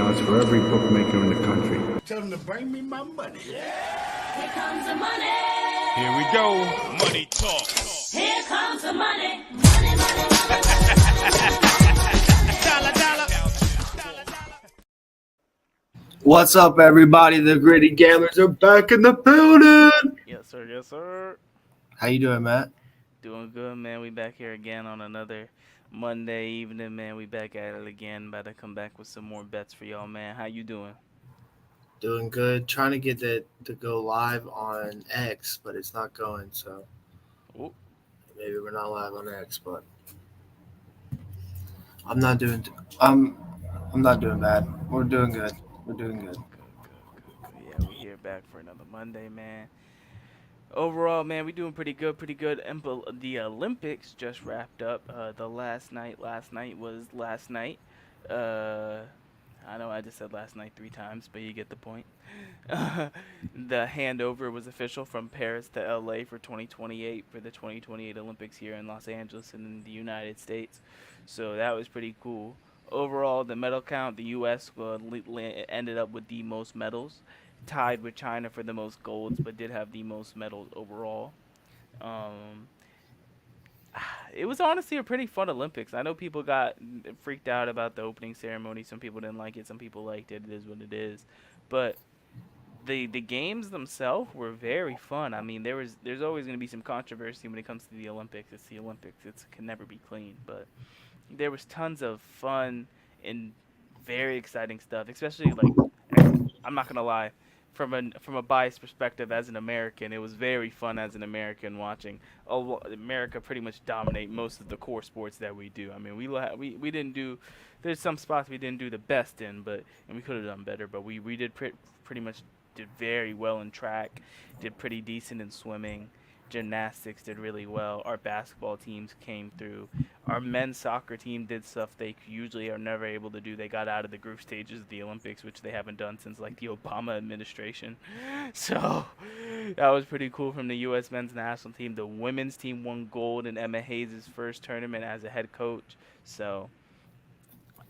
payouts for every bookmaker in the country. Tell them to bring me my money. Here comes the money. Here we go. Money talk. Here comes the money. Money, money, money. Dollar, dollar. What's up, everybody? The Gritty Gamblers are back in the building. Yes, sir. Yes, sir. How you doing, Matt? Doing good, man. We back here again on another Monday evening, man. We back at it again. About to come back with some more bets for y'all, man. How you doing? Doing good. Trying to get that to go live on X, but it's not going. So Ooh. maybe we're not live on X, but I'm not doing bad. We're doing good. We're doing good. Good. Yeah, we here back for another Monday, man. Overall, man, we doing pretty good. The Olympics just wrapped up. Last night was last night. I know I just said last night 3 times, but you get the point. The handover was official from Paris to LA for 2028 for the 2028 Olympics here in Los Angeles and in the United States. So that was pretty cool. Overall, the medal count, the U.S. ended up with the most medals, tied with China for the most golds, but did have the most medals overall. It was honestly a pretty fun Olympics. I know people got freaked out about the opening ceremony. Some people didn't like it. Some people liked it. It is what it is. But the games themselves were very fun. I mean, there's always going to be some controversy when it comes to the Olympics. It's the Olympics. It can never be clean. But there was tons of fun and very exciting stuff. Especially I'm not gonna lie. From a biased perspective, as an American, it was very fun as an American watching America pretty much dominate most of the core sports that we do. I mean, we didn't do. There's some spots we didn't do the best in, and we could have done better. But we did pretty much did very well in track, did pretty decent in swimming. Gymnastics did really well. Our basketball teams came through. Our men's soccer team did stuff they usually are never able to do. They got out of the group stages of the Olympics, which they haven't done since the Obama administration. So that was pretty cool from the U.S. men's national team. The women's team won gold in Emma Hayes' first tournament as a head coach. So,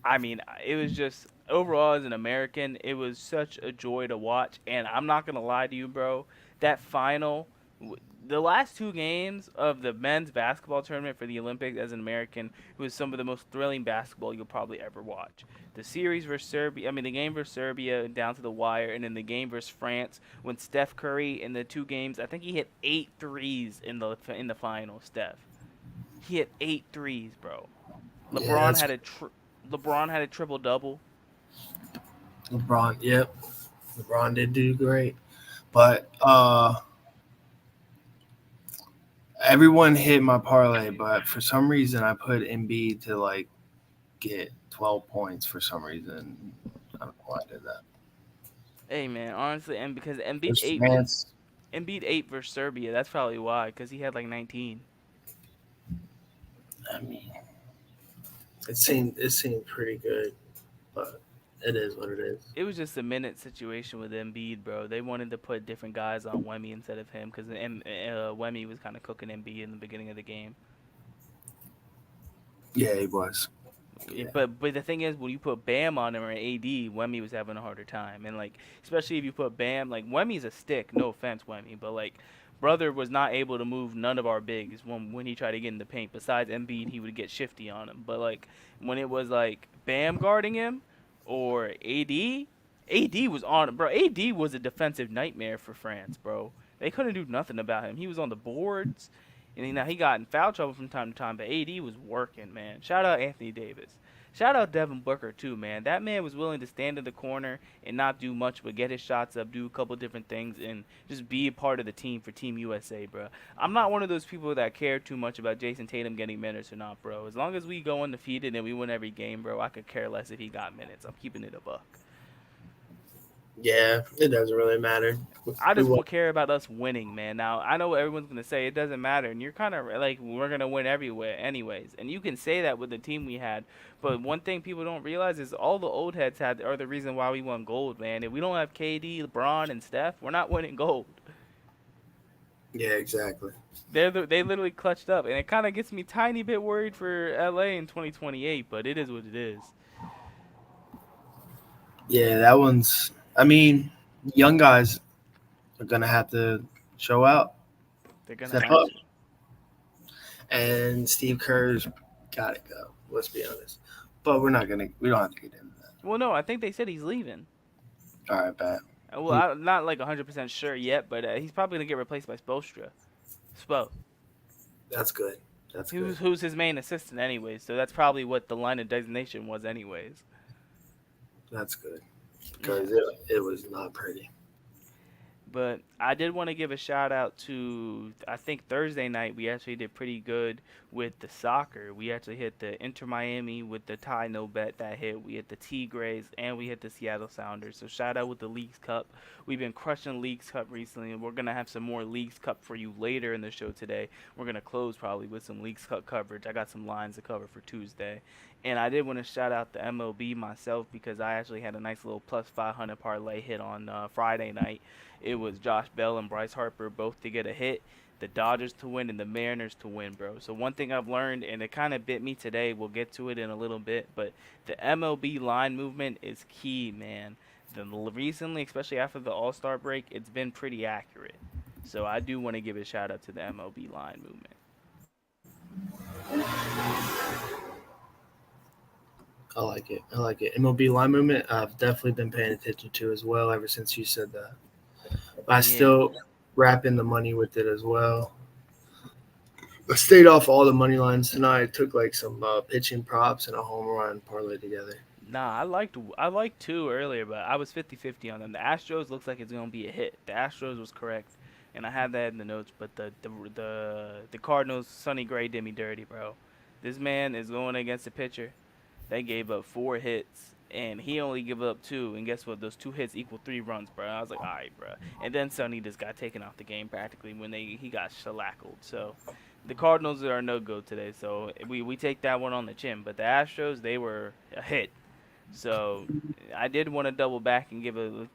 I mean, it was just overall as an American, it was such a joy to watch. And I'm not gonna lie to you, bro. That final. The last 2 games of the men's basketball tournament for the Olympics as an American was some of the most thrilling basketball you'll probably ever watch. The series versus Serbia, the game versus Serbia down to the wire, and then the game versus France when Steph Curry in the 2 games, I think he hit 8 threes in the final. Steph, he hit 8 threes, bro. LeBron had a triple double. Yep. LeBron did do great, but everyone hit my parlay, but for some reason I put Embiid to get 12 points for some reason. I don't know why I did that. Hey man, honestly, and because Embiid France. 8 versus Serbia, that's probably why, because he had 19. I mean, it seemed pretty good, but it is what it is. It was just a minute situation with Embiid, bro. They wanted to put different guys on Wemby instead of him because Wemby was kind of cooking Embiid in the beginning of the game. Yeah, he was. Yeah. But the thing is, when you put Bam on him or AD, Wemby was having a harder time. And especially if you put Bam, Wemmy's a stick. No offense, Wemby, but brother was not able to move none of our bigs when he tried to get in the paint. Besides Embiid, he would get shifty on him. But when it was Bam guarding him or AD was on him, bro. AD was a defensive nightmare for France, bro. They couldn't do nothing about him. He was on the boards. And he got in foul trouble from time to time, but AD was working, man. Shout out Anthony Davis. Shout out Devin Booker, too, man. That man was willing to stand in the corner and not do much but get his shots up, do a couple different things, and just be a part of the team for Team USA, bro. I'm not one of those people that care too much about Jason Tatum getting minutes or not, bro. As long as we go undefeated and we win every game, bro, I could care less if he got minutes. I'm keeping it a buck. Yeah, it doesn't really matter. I just care about us winning, man. Now, I know everyone's going to say it doesn't matter, and you're kind of we're going to win everywhere anyways. And you can say that with the team we had, but one thing people don't realize is all the old heads are the reason why we won gold, man. If we don't have KD, LeBron, and Steph, we're not winning gold. Yeah, exactly. They literally clutched up, and it kind of gets me tiny bit worried for LA in 2028, but it is what it is. Yeah, that one's. I mean, young guys are gonna have to show out, They're gonna step have up, to. and Steve Kerr's got to go. Let's be honest. But we're not gonna. We don't have to get into that. Well, no, I think they said he's leaving. All right, bad. Well, I'm not like 100% sure yet, but he's probably gonna get replaced by Spoelstra. Spo, That's good. That's good. who's his main assistant anyways. So that's probably what the line of designation was anyways. That's good Yeah. because it was not pretty. But I did want to give a shout out to, I think Thursday night we actually did pretty good with the soccer. We actually hit the Inter Miami with the tie no bet that hit. We hit the Tigres and we hit the Seattle Sounders. So shout out with the Leagues Cup. We've been crushing Leagues Cup recently, and we're gonna have some more Leagues Cup for you later in the show today. We're gonna close probably with some Leagues Cup coverage. I got some lines to cover for Tuesday. And I did want to shout out the MLB myself because I actually had a nice little plus 500 parlay hit on Friday night. It was Josh Bell and Bryce Harper both to get a hit, the Dodgers to win, and the Mariners to win, bro. So one thing I've learned, and it kind of bit me today, we'll get to it in a little bit, but the MLB line movement is key, man. Recently, especially after the All-Star break, it's been pretty accurate. So I do want to give a shout out to the MLB line movement. I like it. I like it. MLB line movement. I've definitely been paying attention to as well ever since you said that. I still wrap in the money with it as well. I stayed off all the money lines tonight. I took like some pitching props and a home run parlay together. Nah, I liked two earlier, but I was 50-50 on them. The Astros looks like it's gonna be a hit. The Astros was correct, and I had that in the notes. But the Cardinals, Sonny Gray did me dirty, bro. This man is going against a pitcher. They gave up 4 hits, and he only gave up 2. And guess what? Those 2 hits equal 3 runs, bro. I was like, all right, bro. And then Sonny just got taken off the game practically when he got shellackled. So the Cardinals are no go today. So we take that one on the chin. But the Astros, they were a hit. So I did want to double back and give a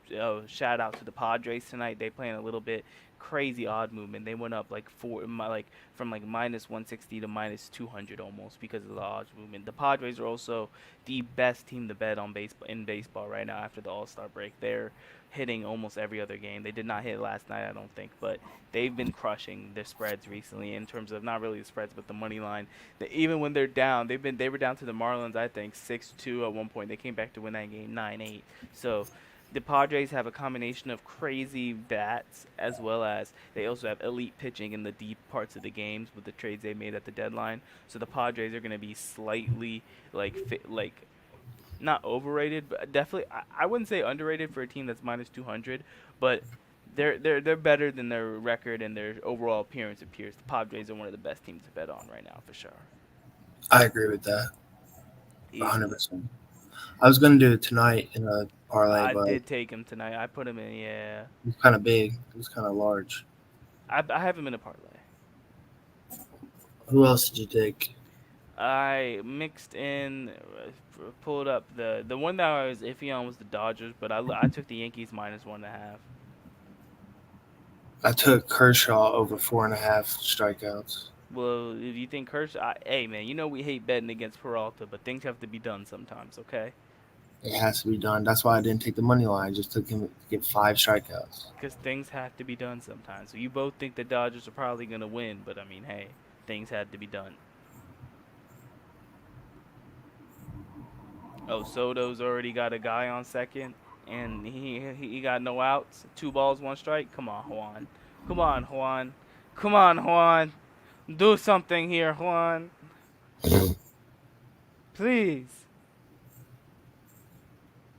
shout out to the Padres tonight. They playing a little bit crazy odd movement. They went up like from like minus 160 to minus 200 almost because of the odds movement. The Padres are also the best team to bet on baseball right now after the All-Star break. They're hitting almost every other game. They did not hit last night, I don't think, but they've been crushing their spreads recently in terms of not really the spreads but the money line. Even when they're down, they were down to the Marlins, I think 6-2 at one point. They came back to win that game 9-8. So the Padres have a combination of crazy bats as well as they also have elite pitching in the deep parts of the games with the trades they made at the deadline. So the Padres are going to be slightly like not overrated, but definitely I wouldn't say underrated for a team that's minus 200, but they're better than their record and their overall appearance appears. The Padres are one of the best teams to bet on right now for sure. I agree with that. Easily. 100%. I was gonna do it tonight in a parlay, but I did take him tonight. I put him in, yeah. it was kind of big. It was kind of large. I have him in a parlay. Who else did you take? I mixed in, pulled up the one that I was iffy on was the Dodgers, but I took the Yankees minus 1.5. I took Kershaw over 4.5 strikeouts. Well, if you think Kershaw, hey man, you know we hate betting against Peralta, but things have to be done sometimes, okay? It has to be done. That's why I didn't take the money line. I just took him to get 5 strikeouts. Because things have to be done sometimes. So you both think the Dodgers are probably gonna win, but I mean, hey, things had to be done. Oh, Soto's already got a guy on second, and he got no outs. 2 balls, 1 strike. Come on, Juan. Come on, Juan. Come on, Juan. Do something here, Juan. Please.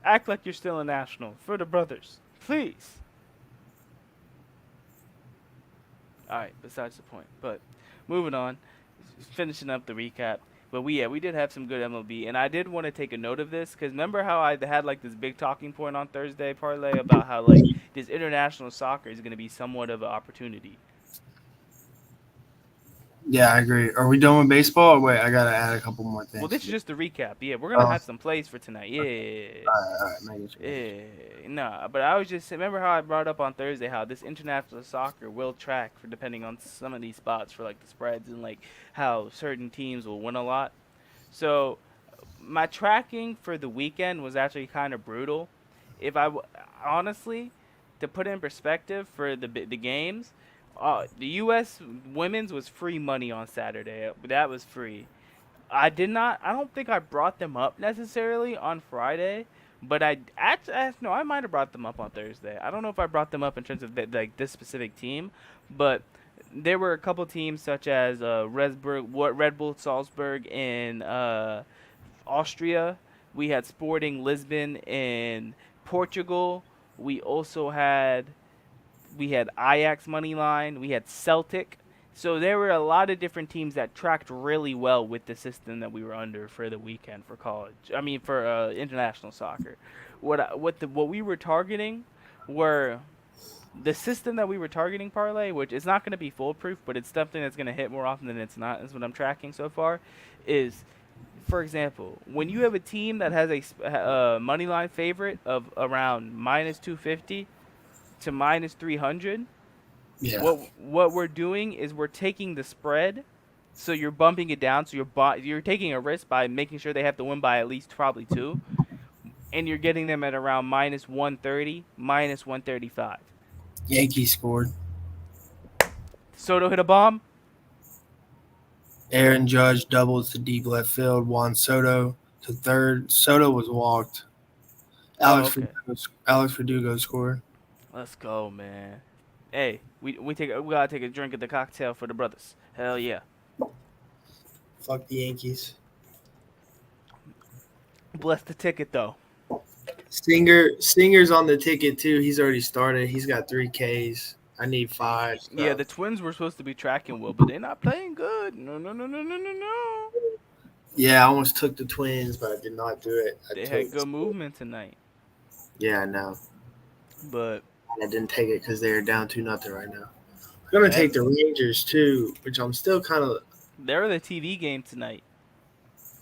Act like you're still a national for the brothers. Please. Alright, besides the point. But moving on. Finishing up the recap. But we did have some good MLB, and I did want to take a note of this because remember how I had like this big talking point on Thursday parlay about how like this international soccer is going to be somewhat of an opportunity. Yeah, I agree. Are we done with baseball? Or wait, I gotta add a couple more things. Well, this is just the recap. Yeah, we're gonna have some plays for tonight. Yeah. All right, making sure. Yeah, nah, but I was just remember how I brought up on Thursday how this international soccer will track for depending on some of these spots for like the spreads and like how certain teams will win a lot. So my tracking for the weekend was actually kind of brutal. if honestly, to put it in perspective for the games, the U.S. women's was free money on Saturday. That was free. I did not. I don't think I brought them up necessarily on Friday, but I actually no. I might have brought them up on Thursday. I don't know if I brought them up in terms of like this specific team, but there were a couple teams such as Red Bull Salzburg in Austria. We had Sporting Lisbon in Portugal. We also had Ajax money line. We had Celtic. So there were a lot of different teams that tracked really well with the system that we were under for the weekend for college. I mean for international soccer. What we were targeting were the system that we were targeting, parlay, which is not going to be foolproof, but it's something that's going to hit more often than it's not. Is what I'm tracking so far. Is, for example, when you have a team that has a money line favorite of around minus 250 to minus 300. Yeah. What we're doing is we're taking the spread, so you're bumping it down. So you're taking a risk by making sure they have to win by at least probably 2, and you're getting them at around minus 130, minus 135. Yankees scored. Soto hit a bomb. Aaron Judge doubles to deep left field. Juan Soto to third. Soto was walked. Alex Verdugo scored. Let's go, man. Hey, we gotta take a drink of the cocktail for the brothers. Hell yeah. Fuck the Yankees. Bless the ticket though. Singer's on the ticket too. He's already started. He's got 3 Ks. I need 5. So. Yeah, the Twins were supposed to be tracking well, but they're not playing good. No. Yeah, I almost took the Twins, but I did not do it. They had good movement tonight. Yeah, I know. But I didn't take it because they're down 2-0 right now. I'm gonna take the Rangers too, which I'm still kind of. They're the TV game tonight.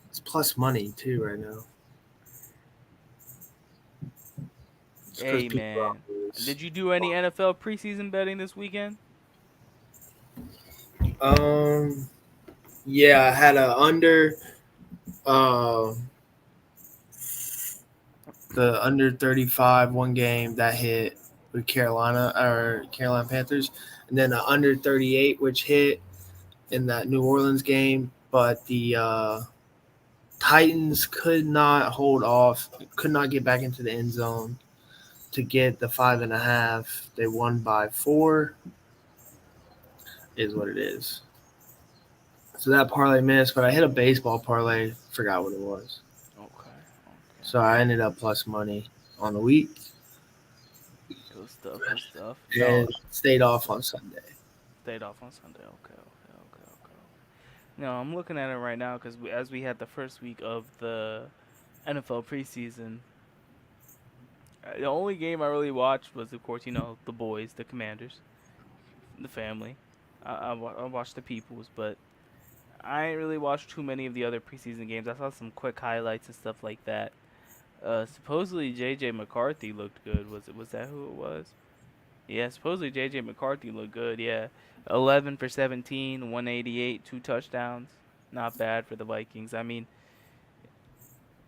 It's plus money too right now. Hey man, did you do any NFL preseason betting this weekend? Yeah, I had a under. The under 35 one game that hit with Carolina Panthers, and then the under 38 which hit in that New Orleans game, but the Titans could not hold off, could not get back into the end zone to get the 5.5. They won by 4. Is what it is. So that parlay missed, but I hit a baseball parlay, forgot what it was. Okay. So I ended up plus money on the week. Good stuff. And stayed off on Sunday. Okay. No, I'm looking at it right now because as we had the first week of the NFL preseason, the only game I really watched was, of course, the boys, the Commanders, the family. I watched the Peoples, but I ain't really watched too many of the other preseason games. I saw some quick highlights and stuff like that. Supposedly J.J. McCarthy looked good. Was that who it was? Yeah, supposedly J.J. McCarthy looked good. Yeah, 11 for 17, 188, 2 touchdowns. Not bad for the Vikings. I mean,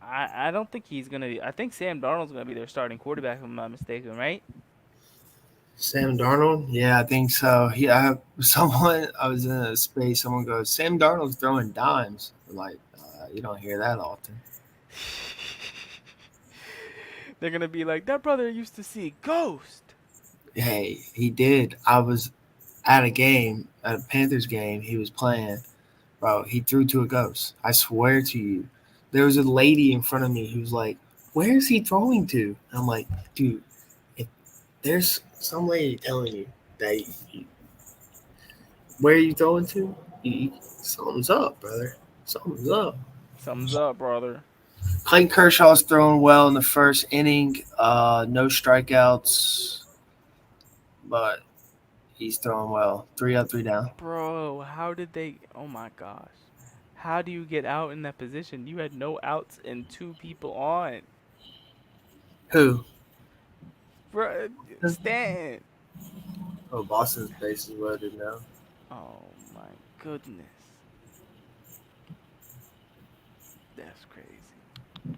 I don't think he's gonna be. I think Sam Darnold's gonna be their starting quarterback, if I'm not mistaken, right? Sam Darnold? Yeah, I think so. I was in a space, someone goes, Sam Darnold's throwing dimes. Like, you don't hear that often. They're going to be like, that brother used to see Ghost. Hey, he did. I was at a Panthers game he was playing. Bro, he threw to a ghost. I swear to you. There was a lady in front of me who was like, where is he throwing to? And I'm like, dude, if there's some lady telling you that where are you throwing to? Something's up, brother. Something's up. Clayton Kershaw's throwing well in the first inning. No strikeouts, but he's throwing well. 3 up, 3 down. Bro, how did they? Oh my gosh. How do you get out in that position? You had no outs and 2 people on. Who? Bro, Stanton. Oh, Boston's base is loaded now. Oh my goodness. That's crazy.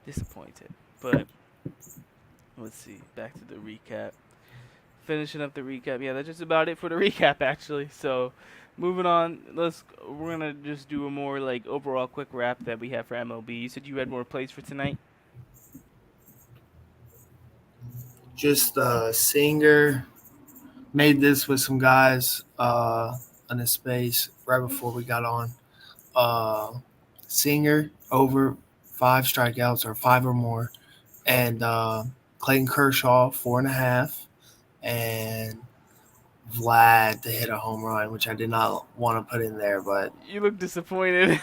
Disappointed. But Let's see. Back to the recap. Finishing up the recap. Yeah, that's just about it for the recap, actually. So, moving on. We're gonna just do a more like overall quick wrap that we have for MLB. You said you had more plays for tonight. Just Singer made this with some guys in the space right before we got on. Singer over 5 strikeouts or 5 or more, and Clayton Kershaw 4.5, and Vlad to hit a home run, which I did not want to put in there, but You look disappointed.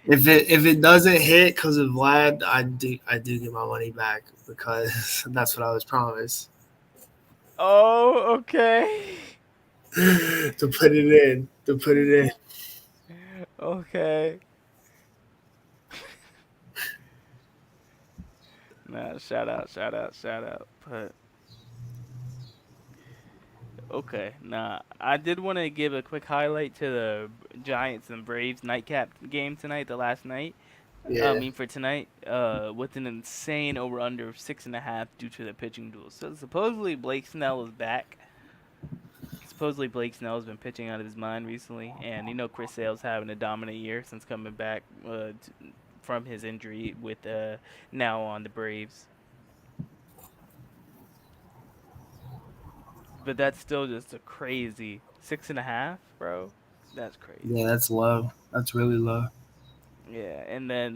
if it doesn't hit because of Vlad, I do get my money back because that's what I was promised Oh, okay. to put it in. Okay. Nah, shout out. But okay, nah. I did want to give a quick highlight to the Giants and Braves nightcap game tonight, the last night. Yeah. I mean for tonight, with an insane over under of 6.5 due to the pitching duel. So supposedly Blake Snell is back. Supposedly Blake Snell has been pitching out of his mind recently, and Chris Sale's having a dominant year since coming back from his injury with now on the Braves. But that's still just a crazy 6.5, bro. That's crazy. Yeah, that's low. That's really low. Yeah, and then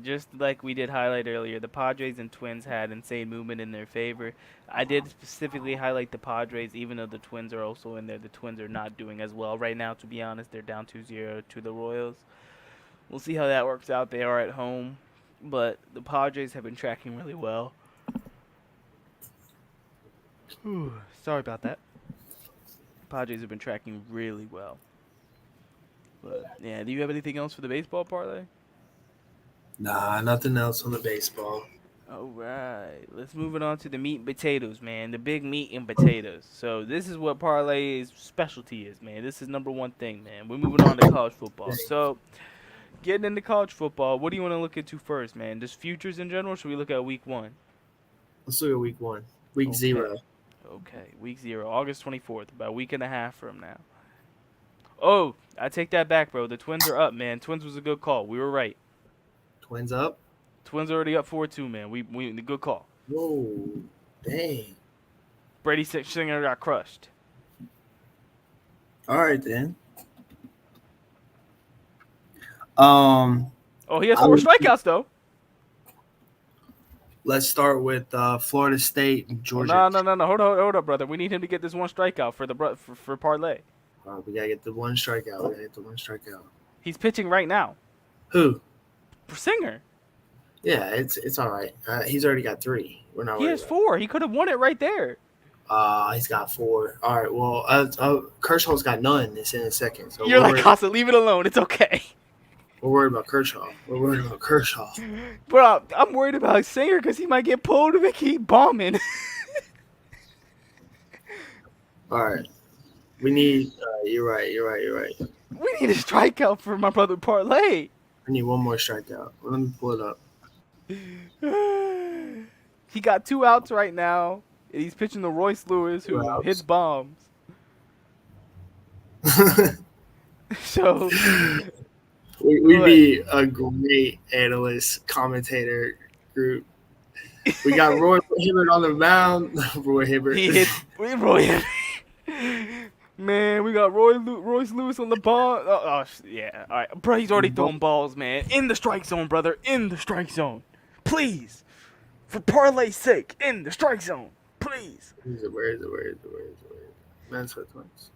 just like we did highlight earlier, the Padres and Twins had insane movement in their favor. I did specifically highlight the Padres, even though the Twins are also in there. The Twins are not doing as well right now, to be honest. They're down 2-0 to the Royals. We'll see how that works out. They are at home, but the Padres have been tracking really well. Sorry about that. Padres have been tracking really well. But yeah, do you have anything else for the baseball parlay? Nah, nothing else on the baseball. All right, let's move it on to the meat and potatoes, man. The big meat and potatoes. So this is what parlay's specialty is, man. This is number one thing, man. We're moving on to college football. So getting into college football, what do you want to look into first, man? Just futures in general, or should we look at week 1? Let's look at week 1. Week Okay. 0. Okay, week 0, August 24th, about a week and a half from now. Oh, I take that back, bro. The Twins are up, man. Twins was a good call. We were right. Twins up? Twins are already up 4-2, man. We good call. Whoa. Dang. Brady Singer got crushed. All right, then. Oh, he has 4 strikeouts, though. Let's start with Florida State and Georgia. No. Hold up, brother. We need him to get this 1 strikeout for parlay. We gotta get the 1 strikeout. He's pitching right now. Who? Singer. Yeah, it's all right. He's already got 3. We're not. He has 4. He could have won it right there. He's got 4. All right. Well, Kershaw's got none. It's in a second. So You're like, Casa, leave it alone. It's okay. we're worried about Kershaw. Bro, I'm worried about Singer because he might get pulled if he keep bombing. All right. We need. You're right. We need a strikeout for my brother Parlay. I need 1 more strikeout. Let me pull it up. He got 2 outs right now, and he's pitching to Royce Lewis, who 2 outs. hits bombs. So We'd be a great analyst commentator group. We got Roy Hibbert on the mound. Roy Hibbert. he hit Roy. Man, we got Royce Lewis on the ball. Yeah. All right, bro. He's already throwing balls, man. In the strike zone, brother. In the strike zone, please. For parlay's sake, in the strike zone, please. Where is it? Minnesota Twins.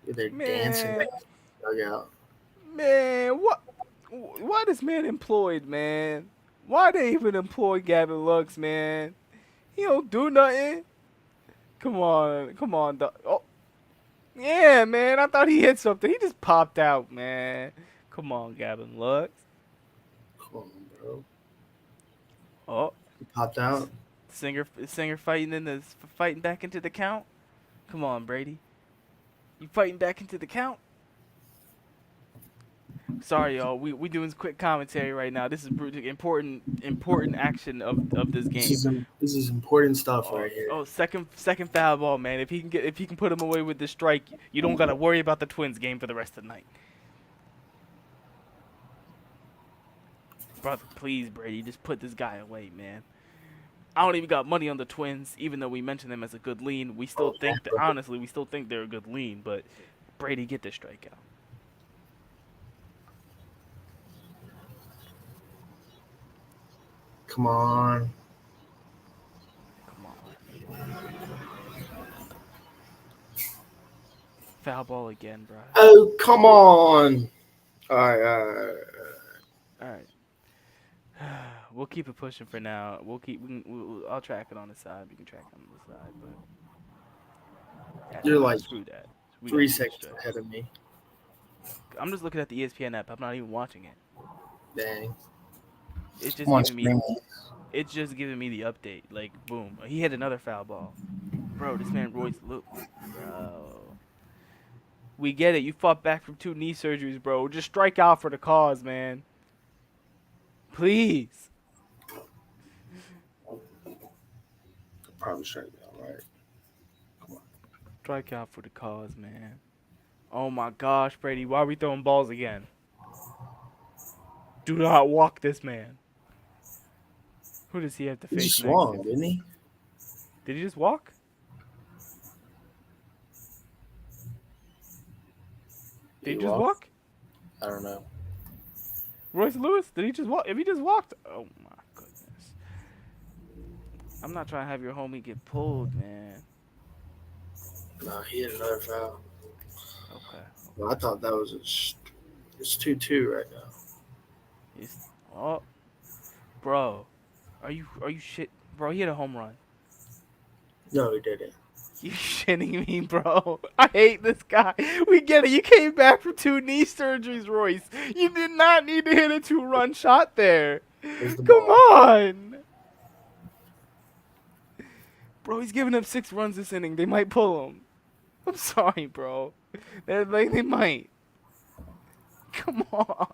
They're dancing dugout. Man, what? Why this man employed, man? Why they even employ Gavin Lux, man? He don't do nothing. Come on. Oh, yeah, man. I thought he hit something. He just popped out, man. Come on, Gavin Lux. Come on, bro. Oh, He popped out. Singer fighting back into the count. Come on, Brady. You fighting back into the count? Sorry, y'all. We doing quick commentary right now. This is important action of this game. This is important stuff Oh, right here. second foul ball, man. If he can put him away with the strike, you don't gotta worry about the Twins game for the rest of the night. Brother, please, Brady, just put this guy away, man. I don't even got money on the Twins, even though we mentioned them as a good lean. We still think that, honestly, we still think they're a good lean, but Brady, get this strikeout. Come on. Come on. Foul ball again, bro. Oh, come on. All right. All right. We'll keep it pushing for now. I'll track it on the side. We can track it on the side, but You're like screw that. We 3 got seconds straight. ahead of me. I'm just looking at the ESPN app. I'm not even watching it. Dang. It's just Watch giving me. me. It's just giving me the update. Like, boom, he hit another foul ball. Bro, this man Royce, look, bro. We get it. You fought back from 2 knee surgeries, bro. Just strike out for the cause, man. Please. Probably strike me out, right? Come on. Strike out for the cause, man. Oh my gosh, Brady, why are we throwing balls again? Do not walk this man. Who does he have to He face just next? swung, didn't he? Did he just walk? Did he just walk? I don't know. Royce Lewis? Did he just walk? If he just walked, oh my goodness. I'm not trying to have your homie get pulled, man. No, he hit another foul. Okay. Well, I thought that was it's 2-2 right now. Oh, bro, are you shit, bro? He hit a home run. No, he didn't. You shitting me, bro? I hate this guy. We get it. You came back from 2 knee surgeries, Royce. You did not need to hit a 2-run shot there. Come on. Bro, he's giving up 6 runs this inning. They might pull him. I'm sorry, bro. They might. Come on.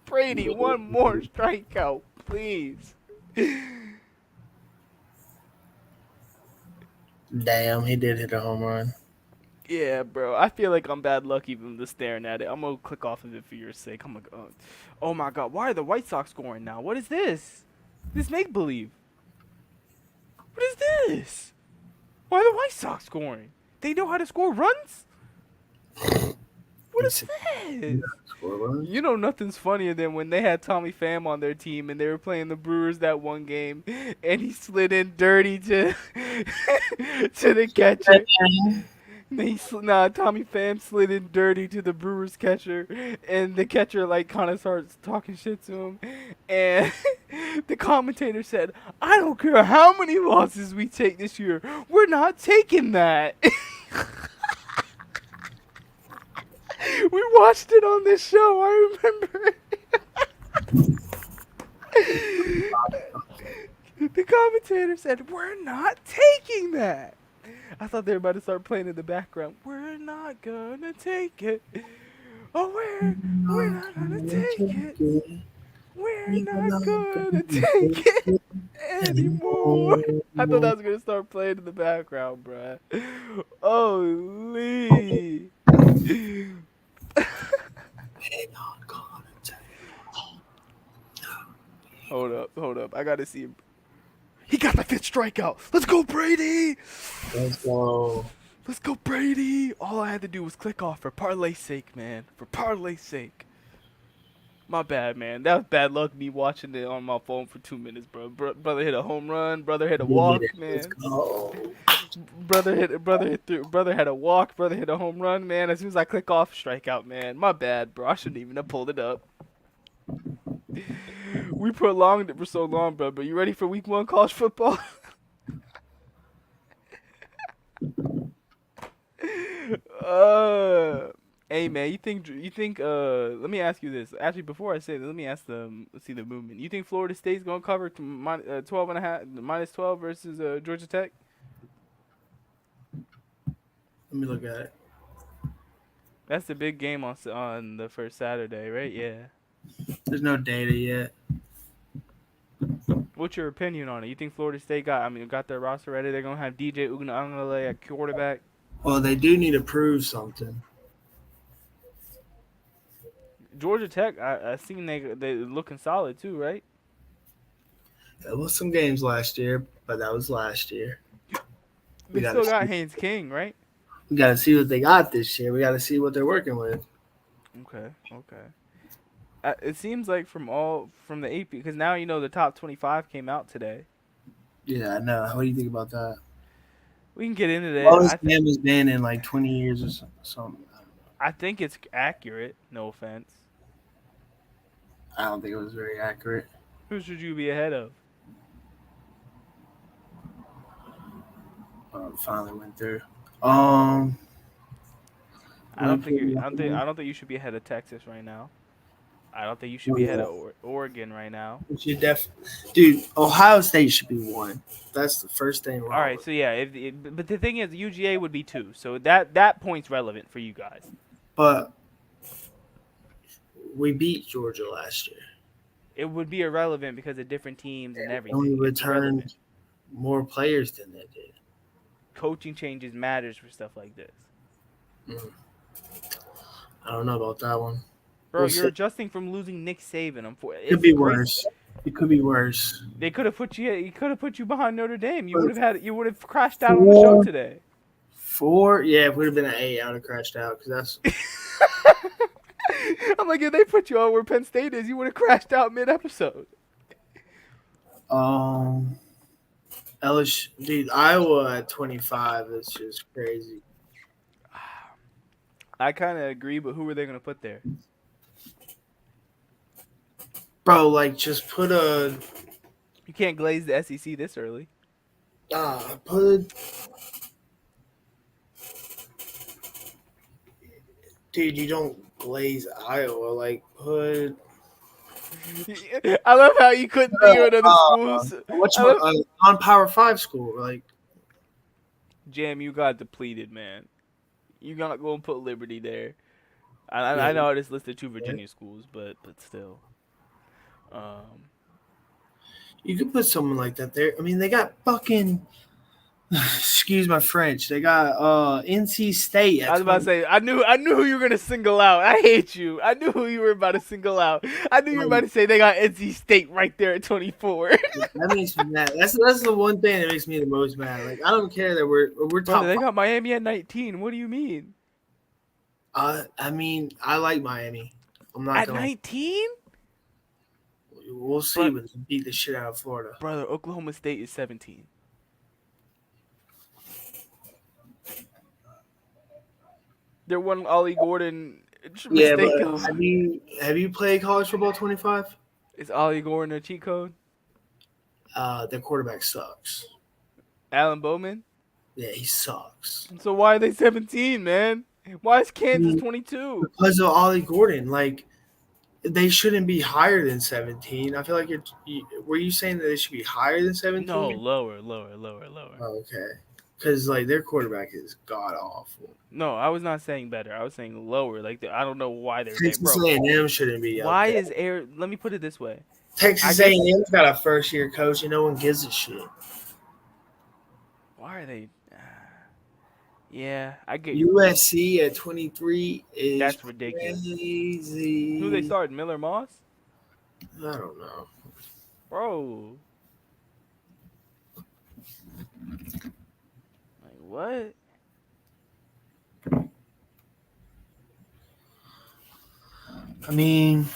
Brady, one more strikeout, please. Damn, he did hit a home run. Yeah, bro. I feel like I'm bad luck even just staring at it. I'm gonna click off of it for your sake. Oh my god, why are the White Sox scoring now? What is this? This make believe. What is this? Why are the White Sox scoring? They know how to score runs? What is this? You know nothing's funnier than when they had Tommy Pham on their team and they were playing the Brewers that one game and he slid in dirty to to the catcher. Tommy Pham slid in dirty to the Brewers catcher and the catcher like kind of starts talking shit to him and the commentator said, "I don't care how many losses we take this year, we're not taking that." We watched it on this show, I remember. The commentator said, "We're not taking that." I thought they were about to start playing in the background. "We're not gonna take it. Oh, we're not gonna take it. We're not gonna take it anymore." I thought that was gonna start playing in the background, bruh. Holy. Hold up. I gotta see him. He got the 5th strikeout. Let's go, Brady. Let's go. Let's go, Brady. All I had to do was click off for parlay's sake, man. For parlay's sake. My bad, man. That was bad luck, me watching it on my phone for 2 minutes, bro. Brother hit a home run. Brother hit a walk, man. Brother had a walk. Brother hit a home run, man. As soon as I click off, strikeout, man. My bad, bro. I shouldn't even have pulled it up. We prolonged it for so long, bro. But you ready for week 1 college football? Hey man, you think let me ask you this. Actually, before I say that, let me ask let's see the movement. You think Florida State's going to cover to minus 12 versus Georgia Tech? Let me look at it. That's the big game on the first Saturday, right? Yeah. There's no data yet. What's your opinion on it? You think Florida State got their roster ready? They're gonna have DJ Uiagalelei at quarterback. Well, they do need to prove something. Georgia Tech, I seen they looking solid too, right? There was some games last year, but that was last year. They gotta still got see. Haynes King, right? We got to see what they got this year. We got to see what they're working with. Okay. It seems like from the AP, because now you know the top 25 came out today. Yeah, I know. What do you think about that? We can get into that. Lowest game has been in like 20 years or something. I think it's accurate. No offense. I don't think it was very accurate. Who should you be ahead of? Finally went through. I don't think you should be ahead of Texas right now. I don't think you should be ahead of Oregon right now. Dude, Ohio State should be 1. That's the first thing wrong. All right, so yeah, but the thing is, UGA would be 2, so that point's relevant for you guys. But we beat Georgia last year. It would be irrelevant because of different teams and everything. And we It's irrelevant. returned more players than they did. Coaching changes matters for stuff like this. I don't know about that one. Bro, We'll you're see. adjusting from losing Nick Saban. It could be worse. It could be worse. They could have put you. He could have put you behind Notre Dame. You would have crashed out on the show today. 4? Yeah, it would have been an 8. I would have crashed out because that's. I'm like, if they put you on where Penn State is, you would have crashed out mid-episode. LSU, dude, Iowa at 25 is just crazy. I kind of agree, but who are they going to put there? Bro, like, just put a. You can't glaze the SEC this early. Put. Dude, you don't glaze Iowa. Like, put. I love how you couldn't think of another schools. On Power 5 school, like. Jam, you got depleted, man. You not going to put Liberty there. I know I just listed 2 Virginia schools, but still. You could put someone like that there. I mean, they got fucking. Excuse my French. They got NC State. I was about to say, I knew who you were gonna single out. I hate you. I knew who you were about to single out. I knew you were about to say they got NC State right there at 24. That makes me mad. That's the one thing that makes me the most mad. Like, I don't care that we're top. Brother, they got Miami at 19. What do you mean? I mean, I like Miami. I'm not At gonna. 19? We'll see when they beat the shit out of Florida. Brother, Oklahoma State is 17. They're one Ollie Gordon. Yeah, but have you played college football 25? Is Ollie Gordon a cheat code? Their quarterback sucks. Alan Bowman? Yeah, he sucks. So why are they 17, man? Why is Kansas 22? Because of Ollie Gordon. Like, they shouldn't be higher than 17. I feel like were you saying that they should be higher than 17? No, lower. Oh, okay. Because, like, their quarterback is god-awful. No, I was not saying better. I was saying lower. Like, I don't know why they're there, Texas bro. A&M shouldn't be up Why there. is Air? Let me put it this way. Texas A&M's got a first-year coach, and no one gives a shit. Why are they? Yeah, I get you. USC at 23 is That's ridiculous. crazy. Who they started? Miller Moss? I don't know. Bro. Like, what? I mean,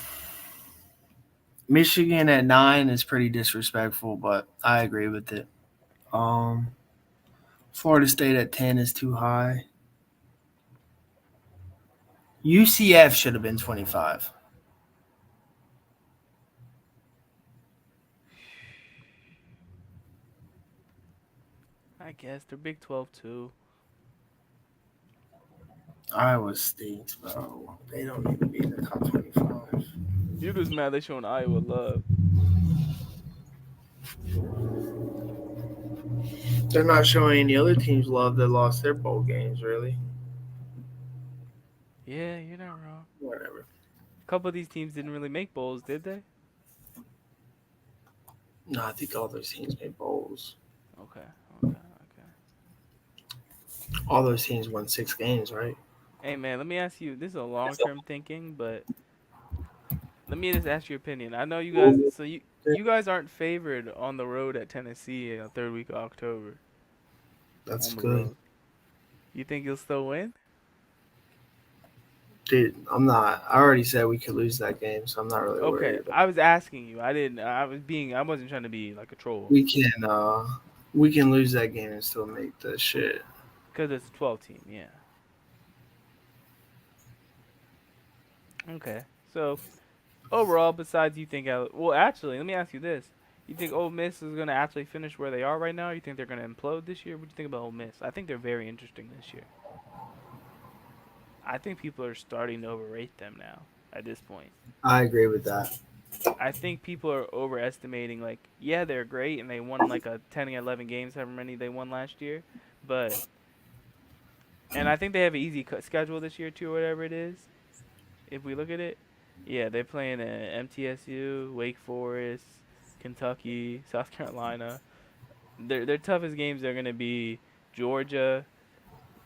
Michigan at 9 is pretty disrespectful, but I agree with it. Florida State at 10 is too high. UCF should have been 25. I guess they're Big 12 too. Iowa stinks, bro. They don't need to be in the top 25. You're just mad they showing Iowa love. They're not showing any other teams love that lost their bowl games, really. Yeah, you're not wrong. Whatever. A couple of these teams didn't really make bowls, did they? No, I think all those teams made bowls. Okay, okay. All those teams won 6 games, right? Hey man, let me ask you. This is a long-term thinking, but let me just ask your opinion. I know you guys. So you guys aren't favored on the road at Tennessee in the third week of October That's on the good. road. You think you'll still win? Dude, I'm not. I already said we could lose that game, so I'm not really Okay, worried. I was asking you. I didn't. I was being. I wasn't trying to be like a troll. We can lose that game and still make the shit. Cause it's a 12 team. Yeah. Okay. So overall, besides you think, well, actually, let me ask you this: you think Ole Miss is gonna actually finish where they are right now? Or you think they're gonna implode this year? What do you think about Ole Miss? I think they're very interesting this year. I think people are starting to overrate them now at this point. I agree with that. I think people are overestimating. Like, yeah, they're great and they won like a 10 or 11 games, however many they won last year, but and I think they have an easy schedule this year too, whatever it is. If we look at it, yeah, they're playing MTSU, Wake Forest, Kentucky, South Carolina. Their toughest games are gonna be Georgia,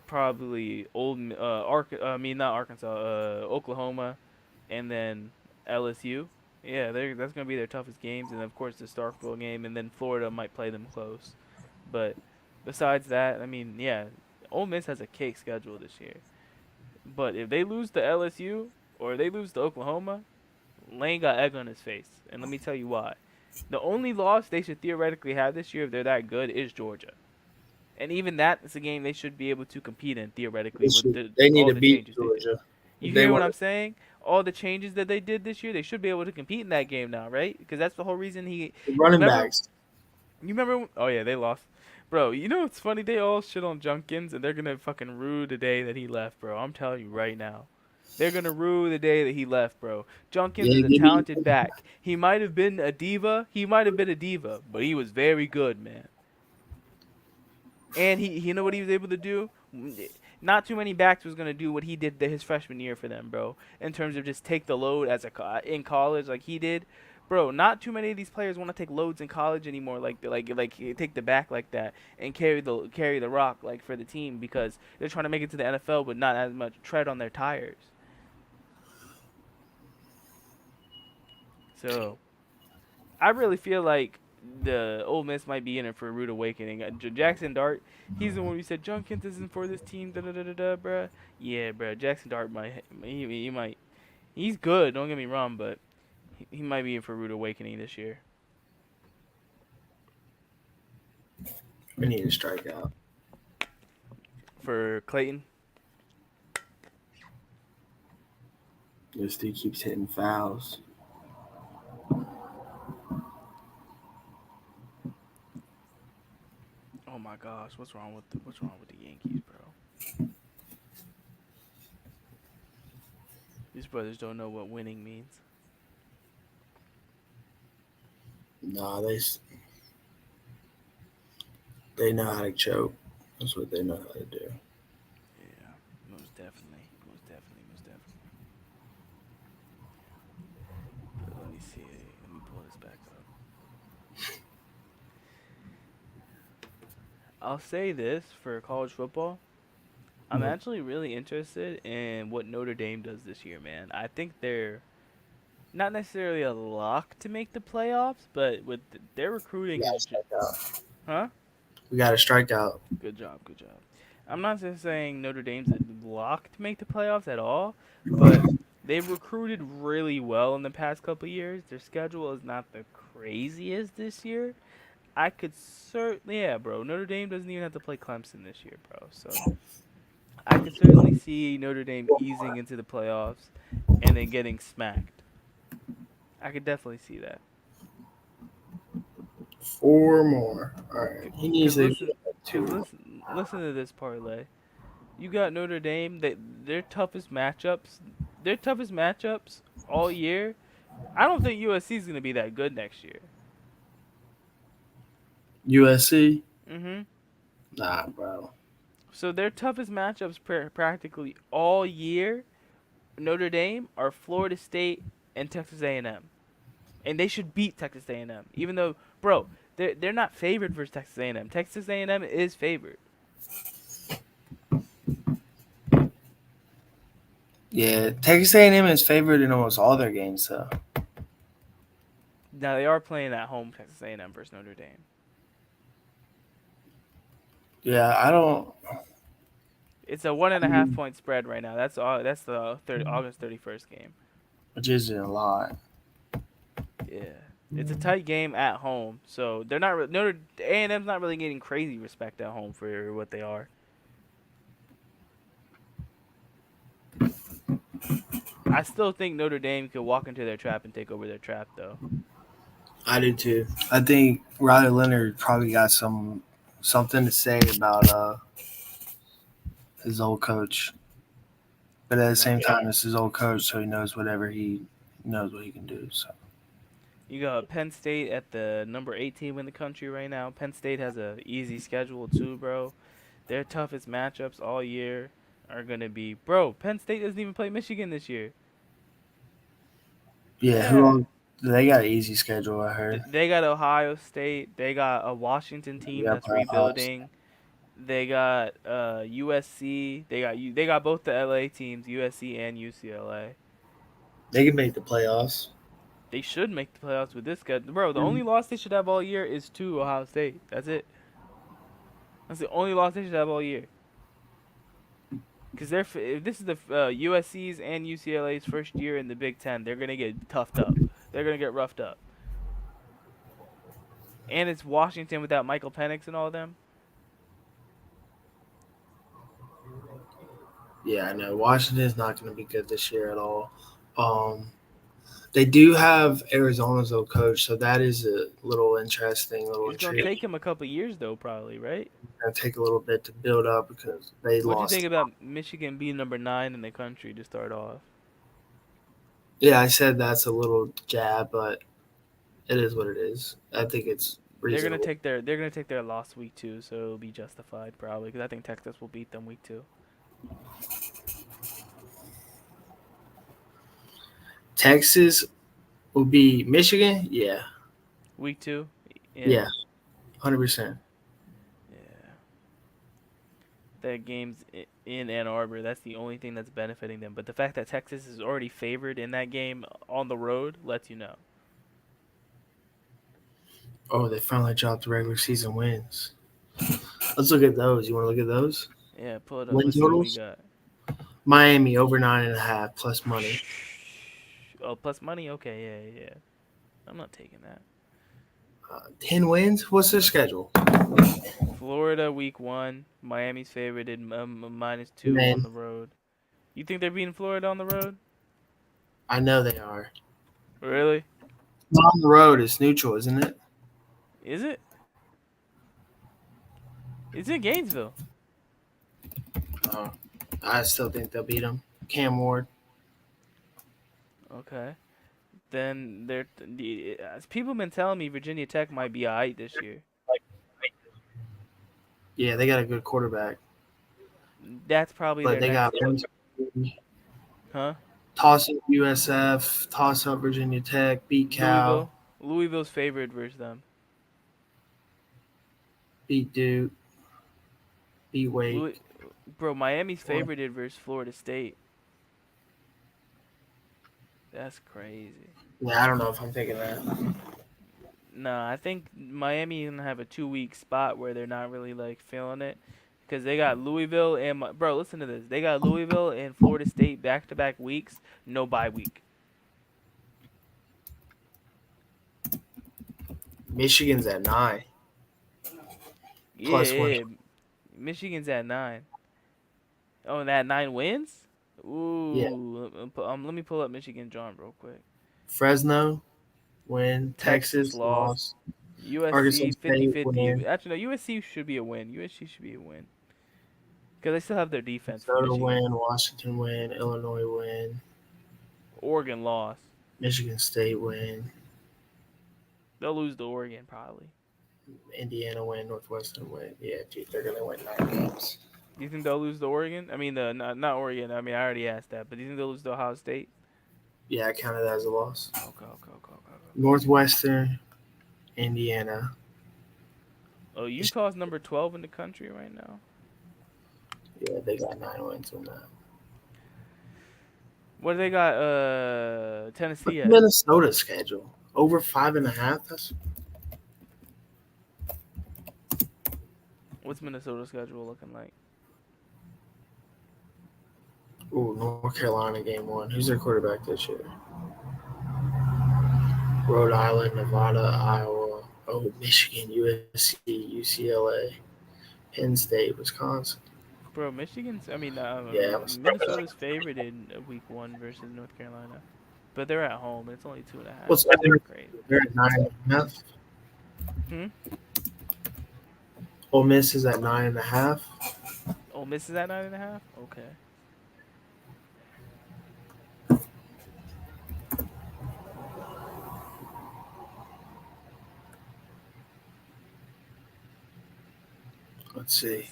probably I mean not Arkansas, Oklahoma, and then LSU. Yeah, that's gonna be their toughest games, and of course the Starkville game, and then Florida might play them close. But besides that, I mean, yeah, Ole Miss has a cake schedule this year. But if they lose to LSU or they lose to Oklahoma, Lane got egg on his face, and let me tell you why. The only loss they should theoretically have this year, if they're that good, is Georgia. And even that is a game they should be able to compete in theoretically with They need all to the beat changes they did. Georgia. You They hear what want I'm saying? All the changes that they did this year, they should be able to compete in that game now, right? Because that's the whole reason he. running Remember? backs. You remember? Oh yeah, they lost. Bro, you know what's funny? They all shit on Junkins, and they're gonna fucking rue the day that he left, bro. I'm telling you right now. They're gonna rue the day that he left, bro. Junkins Yeah, is a talented back. He might have been a diva. He might have been a diva, but he was very good, man. And he, you know what he was able to do? Not too many backs was gonna do what he did his freshman year for them, bro. In terms of just take the load as in college, like he did, bro. Not too many of these players want to take loads in college anymore, like take the back like that and carry the rock like for the team because they're trying to make it to the NFL, but not as much tread on their tires. So I really feel like the Ole Miss might be in it for a rude awakening. Jackson Dart, he's the one who said Junkins isn't for this team. Da da da da da, bruh. Yeah, bruh. Jackson Dart might he might he's good. Don't get me wrong, but he might be in for a rude awakening this year. We need to strike out. For Clayton, This dude keeps hitting fouls. oh my gosh, what's wrong with the Yankees, bro? These brothers don't know what winning means. Nah, they know how to choke. That's what they know how to do. Yeah, most definitely, most definitely, most definitely. But let me see. Let me pull this back up. I'll say this for college football. I'm actually really interested in what Notre Dame does this year, man. I think they're not necessarily a lock to make the playoffs, but with their We recruiting got to is strike out. huh? We got to strike out. Good job, good job. I'm not just saying Notre Dame's a lock to make the playoffs at all, but they've recruited really well in the past couple years. Their schedule is not the craziest this year. I could certainly, yeah, bro. Notre Dame doesn't even have to play Clemson this year, bro. So I could certainly see Notre Dame easing into the playoffs and then getting smacked. I could definitely see that. 4 more. All right. He needs to Listen, get 2 more. listen to this parlay. You got Notre Dame. Their toughest matchups. Their toughest matchups all year. I don't think USC is gonna be that good next year. USC? Mhm. Nah, bro. So their toughest matchups practically all year Notre Dame are Florida State and Texas A&M, and they should beat Texas A&M. Even though, bro, they're not favored versus Texas A&M. Texas A&M is favored. Yeah, Texas A&M is favored in almost all their games, though. Now they are playing at home, Texas A&M versus Notre Dame. Yeah, I don't. It's a 1.5 point spread right now. That's all. That's the August 31st game. Which isn't a lot. Yeah, it's a tight game at home, so they're not Notre A&M's not really getting crazy respect at home for what they are. I still think Notre Dame could walk into their trap and take over their trap, though. I do too. I think Riley Leonard probably got something to say about his old coach, but at the same time, it's his old coach, so he knows whatever he knows what he can do. So You got Penn State at the number 8 team in the country right now. Penn State has a easy schedule too, bro. Their toughest matchups all year are gonna be, bro. Penn State doesn't even play Michigan this year. yeah, who they got an easy schedule. I heard. They got Ohio State. They got a Washington team Yeah, that's playoffs. rebuilding. They got USC. They got both the LA teams, USC and UCLA. They can make the playoffs. They should make the playoffs with this schedule, bro. The only loss they should have all year is to Ohio State. That's it. That's the only loss they should have all year. Because if this is the USC's and UCLA's first year in the Big Ten, they're gonna get toughed up. They're gonna get roughed up. And it's Washington without Michael Penix and all of them. Yeah, I know. Washington's not going to be good this year at all. They do have Arizona's old coach, so that is a little interesting. It's gonna take him a couple years though, probably, right? It's going to take a little bit to build up because they What do you lost. think about Michigan being number 9 in the country to start off? Yeah, I said that's a little jab, but it is what it is. I think it's reasonable. They're gonna take their loss week 2, so it'll be justified probably because I think Texas will beat them week 2. Texas will be Michigan. Yeah, Week 2. yeah, 100%. Yeah. That game's in Ann Arbor. That's the only thing that's benefiting them. But the fact that Texas is already favored in that game on the road lets you know. Oh, they finally dropped the regular season wins. Let's look at those. You want to look at those? Yeah, pull it up. Win Let's see what we totals? got. Miami over 9.5 plus money. Oh, plus money? Okay, yeah. I'm not taking that. 10 wins. What's their schedule? Florida week 1. Miami's favored in -2 Man. on the road. You think they're beating Florida on the road? I know they are. Really? On the road, it's neutral, isn't it? Is it? It's in Gainesville. I still think they'll beat them. Cam Ward. Okay. Then people have been telling me Virginia Tech might be alright this year. Yeah, they got a good quarterback. That's probably But their they got next. Huh? toss up USF, toss up Virginia Tech, beat Cal, Louisville's favored versus them. beat Duke, beat Wake. Bro, Miami's favorited versus Florida State. That's crazy. Yeah, I don't know if I'm thinking that. No, I think Miami gonna have a 2-week spot where they're not really like feeling it, because they got Louisville and bro, listen to this. They got Louisville and Florida State back-to-back weeks, no bye week. Michigan's at 9. Yeah, Plus one. yeah. Michigan's at 9. Oh, and that 9 wins? Ooh. Yeah. Let me pull up Michigan John real quick. Fresno, win. Texas Texas, lost. loss. USC Arkansas State 50-50. win. Actually, no, USC should be a win. USC should be a win. Because they still have their defense. Minnesota win. Washington win. Illinois win. Oregon lost. Michigan State win. They'll lose to Oregon probably. Indiana win. Northwestern win. Yeah, dude, they're going to win 9 games. Do you think they'll lose to Oregon? I mean, not Oregon. I mean, I already asked that, but do you think they'll lose to Ohio State? Yeah, I counted that as a loss. Okay. Northwestern, Indiana. Oh, Utah's number 12 in the country right now. Yeah, they got 9 wins on that. What do they got? Tennessee at? Minnesota schedule over 5.5. That's What's Minnesota's schedule looking like? North Carolina game 1. Who's their quarterback this year? Rhode Island, Nevada, Iowa, Michigan, USC, UCLA, Penn State, Wisconsin. Bro, Michigan's. I mean, Yeah. Minnesota's favored in week 1 versus North Carolina, but they're at home. And it's only 2.5. What's That's they're, crazy. they're at 9.5. Hmm? Ole Miss is at 9.5. Ole Miss is at 9.5. Okay. Let's see.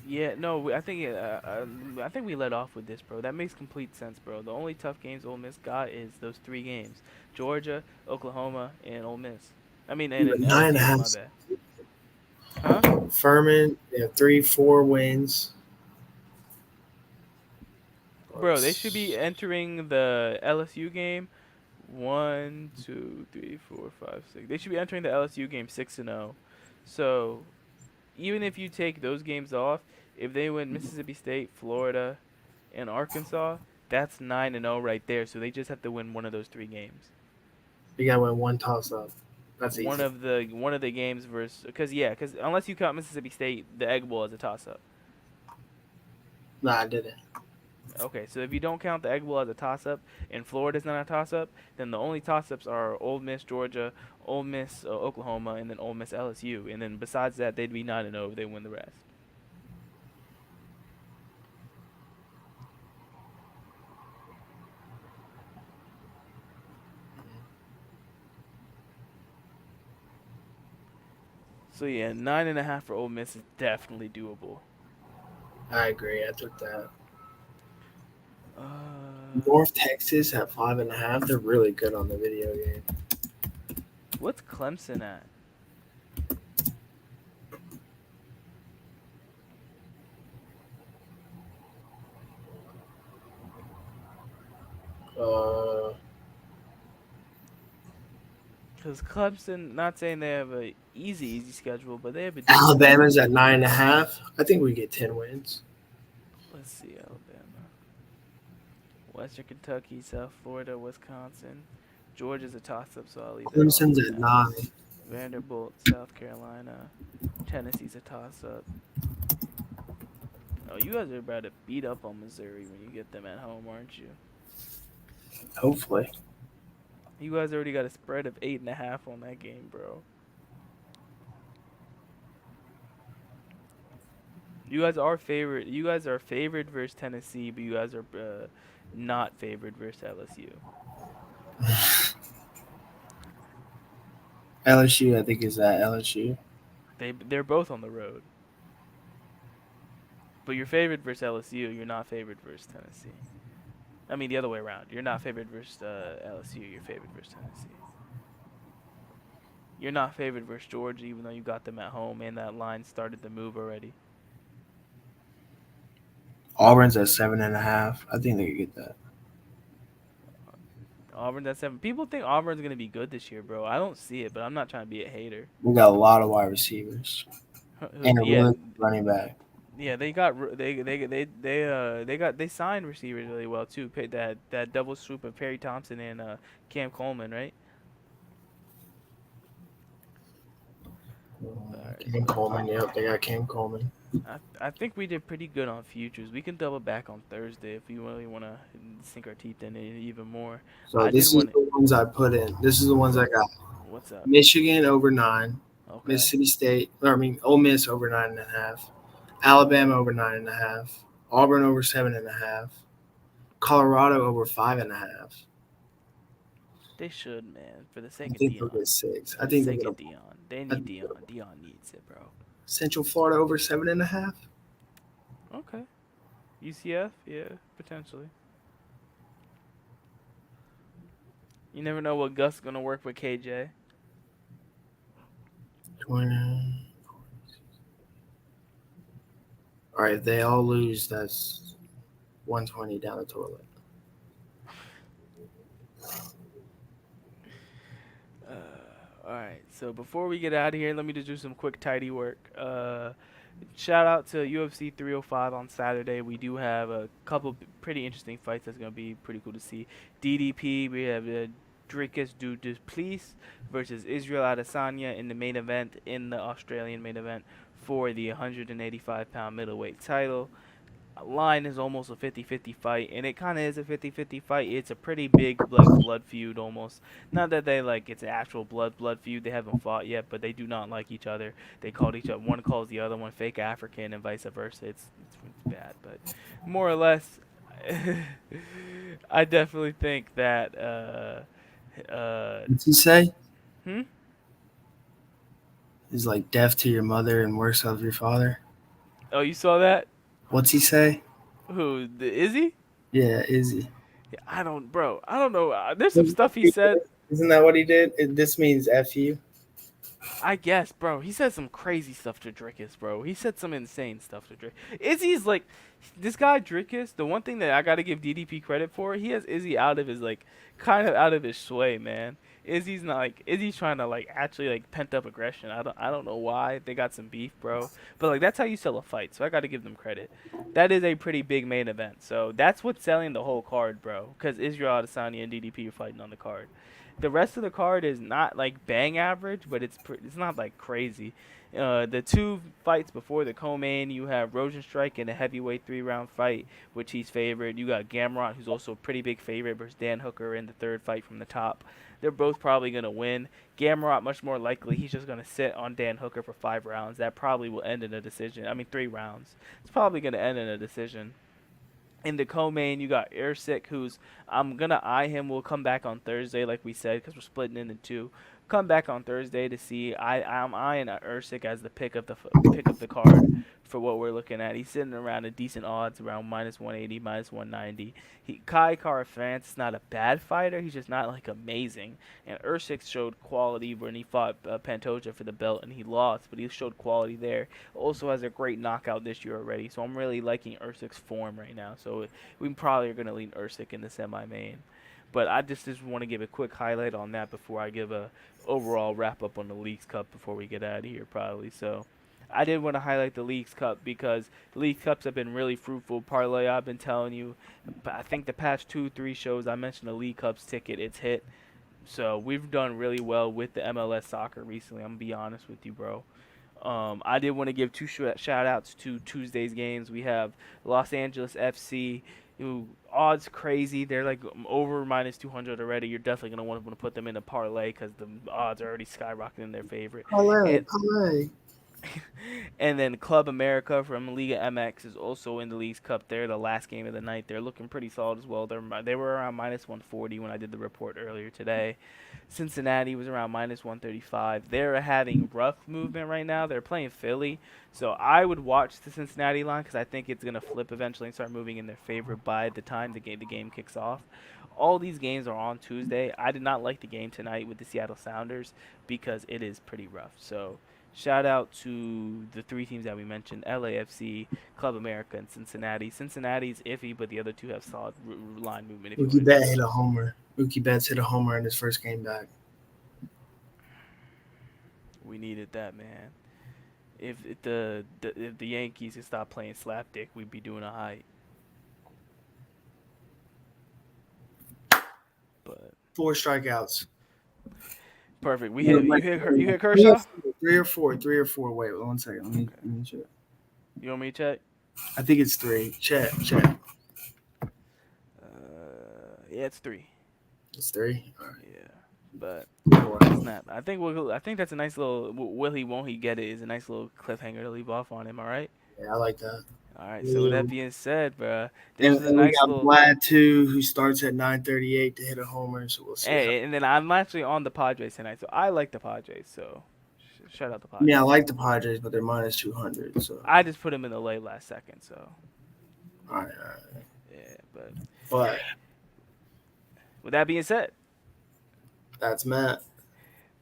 Yeah, no, I think we let off with this, bro. That makes complete sense, bro. The only tough games Ole Miss got is those 3 games: Georgia, Oklahoma, and Ole Miss. I mean, and But LSU, 9.5. my bad. Huh? Furman, they have 3-4 wins. Bro, they should be entering the LSU game 1, 2, 3, 4, 5, 6. They should be entering the LSU game 6-0. So, even if you take those games off, if they win Mississippi State, Florida, and Arkansas, that's 9-0 right there. So they just have to win one of those 3 games. You got to win one toss up. That's easy. One of the games versus because unless you count Mississippi State, the Egg Bowl as a toss up. Nah, I didn't. Okay, so if you don't count the Egg Bowl as a toss-up, and Florida's not a toss-up, then the only toss-ups are Ole Miss Georgia, Ole Miss Oklahoma, and then Ole Miss LSU. And then besides that, they'd be 9-0 if they win the rest. So yeah, 9.5 for Ole Miss is definitely doable. I agree. I took that. Uh, North Texas at 5.5. They're really good on the video game. what's Clemson at? Because Clemson, not saying they have a easy schedule, but they have a decent- Alabama's at 9.5. I think we get 10 wins. Let's see, Alabama, Western Kentucky, South Florida, Wisconsin. Georgia's a toss-up, so I'll leave that Clemson's off at for 9. now. Vanderbilt, South Carolina. Tennessee's a toss-up. Oh, you guys are about to beat up on Missouri when you get them at home, aren't you? Hopefully. You guys already got a spread of 8.5 on that game, bro. You guys are favored. You guys are favored versus Tennessee, but you guys are not favored versus LSU. LSU, I think, is at LSU. They're both on the road. But you're favored versus LSU. You're not favored versus Tennessee. I mean, the other way around. You're not favored versus LSU. You're favored versus Tennessee. You're not favored versus Georgia, even though you got them at home and that line started to move already. Auburn's at 7.5. I think they could get that. Auburn's at 7. People think Auburn's going to be good this year, bro. I don't see it, but I'm not trying to be a hater. We got a lot of wide receivers and a Yeah. really good running back. Yeah, they signed receivers really well too. Paid that double swoop of Perry Thompson and Cam Coleman, right? Cam Coleman, yep, they got Cam Coleman. I think we did pretty good on futures. We can double back on Thursday if we really want to sink our teeth in it even more. So I this did is the ones I put in. This is the ones I got. What's up? Michigan over 9. Okay. Mississippi State, Ole Miss over 9.5. Alabama over 9.5. Auburn over 7.5. Colorado over 5.5. They should, man, for the I sake of think they'll Dion. get 6. For I the think they're sake gonna. of Dion. They need Dion. Dion needs it, bro. Central Florida over 7.5. Okay. UCF, yeah, potentially. You never know what Gus gonna work with KJ. 20. All right, if they all lose, that's 120 down the toilet. All right. So before we get out of here, let me just do some quick tidy work. Shout out to UFC 305 on Saturday. We do have a couple pretty interesting fights that's gonna be pretty cool to see. DDP, we have Dricus Du Duplessis versus Israel Adesanya in the main event, in the Australian main event for the 185-pound middleweight title. Line is almost a 50-50 fight, and it kind of is a 50-50 fight. It's a pretty big blood feud almost. Not that they like it's an actual blood feud. They haven't fought yet, but they do not like each other. They called each other, one calls the other one fake African and vice versa. It's bad, but more or less, I definitely think that What's he say? hmm? He's like deaf to your mother and worse of your father. Oh, you saw that? What's he say? Who, the Izzy? Yeah, Izzy. Yeah, I don't know. There's some stuff he said. Isn't that what he did? This means F you. I guess, bro. He said some crazy stuff to Dricus, bro. He said some insane stuff to Dricus. Izzy's like, this guy Dricus. The one thing that I gotta give DDP credit for, he has Izzy out of his kind of out of his sway, man. Izzy's not like Izzy's trying to actually pent up aggression. I don't know why they got some beef, bro. But that's how you sell a fight. So I gotta give them credit. That is a pretty big main event. So that's what's selling the whole card, bro. Because Israel Adesanya and DDP are fighting on the card. The rest of the card is not bang average, but it's not crazy. The two fights before the co-main, you have Rosenstrike in a heavyweight 3-round fight, which he's favored. You got Gamrot, who's also a pretty big favorite, versus Dan Hooker in the third fight from the top. They're both probably going to win. Gamrot, much more likely, he's just going to sit on Dan Hooker for 5 rounds. That probably will end in a decision. 3 rounds. It's probably going to end in a decision. In the co-main, you got Usyk, who's I'm gonna eye him. We'll come back on Thursday, like we said, because we're splitting into two. Come back on Thursday to see. I'm eyeing Usyk as the pick of the card for what we're looking at. He's sitting around a decent odds, around -180, -190. Kai Kara France is not a bad fighter. He's just not amazing. And Usyk showed quality when he fought Pantoja for the belt, and he lost, but he showed quality there. Also has a great knockout this year already. So I'm really liking Usyk's form right now. So we probably are gonna lean Usyk in the semi-main. But I just want to give a quick highlight on that before I give a overall wrap up on the Leagues Cup before we get out of here probably. So I did want to highlight the Leagues Cup because the Leagues Cups have been really fruitful. Parlay, I've been telling you, I think the past 2-3 shows I mentioned the League Cups ticket, it's hit. So we've done really well with the MLS soccer recently. I'm going to be honest with you, bro. I did want to give 2 shout outs to Tuesday's games. We have Los Angeles FC, who odds crazy. They're over -200 already. You're definitely going to want to put them in a parlay because the odds are already skyrocketing in their favorite. Parlay. And then Club America from Liga MX is also in the Leagues Cup. They're the last game of the night. They're looking pretty solid as well. They were around -140 when I did the report earlier today. Cincinnati was around -135. They're having rough movement right now. They're playing Philly. So I would watch the Cincinnati line because I think it's going to flip eventually and start moving in their favor by the time the game kicks off. All these games are on Tuesday. I did not like the game tonight with the Seattle Sounders because it is pretty rough. So shout out to the 3 teams that we mentioned, LAFC, Club America, and Cincinnati. Cincinnati's iffy, but the other 2 have solid line movement. Mookie Betts hit a homer. Mookie Betts hit a homer in his first game back. We needed that, man. If the Yankees could stop playing slapdick, we'd be doing a height. But 4 strikeouts. Perfect. You hit Kershaw? 3 or 4. 3 or 4. Wait, 1 second. Let me check. You want me to check? I think it's 3. Check. Yeah, it's 3. It's 3. All right. Yeah, but snap. I think that's a nice little. Will he? Won't he get it? Is a nice little cliffhanger to leave off on him. All right. Yeah, I like that. All right. So with that being said, bro, And there's a nice we got little. Vlad too, who starts at 9:38 to hit a homer. So we'll see. Hey, and then I'm actually on the Padres tonight, so I like the Padres. So Shout out the I Padres. mean, I like the Padres, but they're minus 200. So, I just put him in the late last second. So all right. yeah, but But with that being said, that's Matt.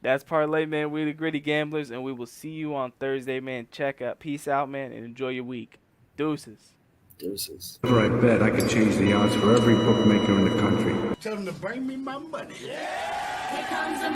that's Parlay, man. We the Gritty Gamblers, and we will see you on Thursday, man. Check out. Peace out, man, and enjoy your week. Deuces. Deuces. Whenever I bet, I could change the odds for every bookmaker in the country. Tell them to bring me my money. Here comes the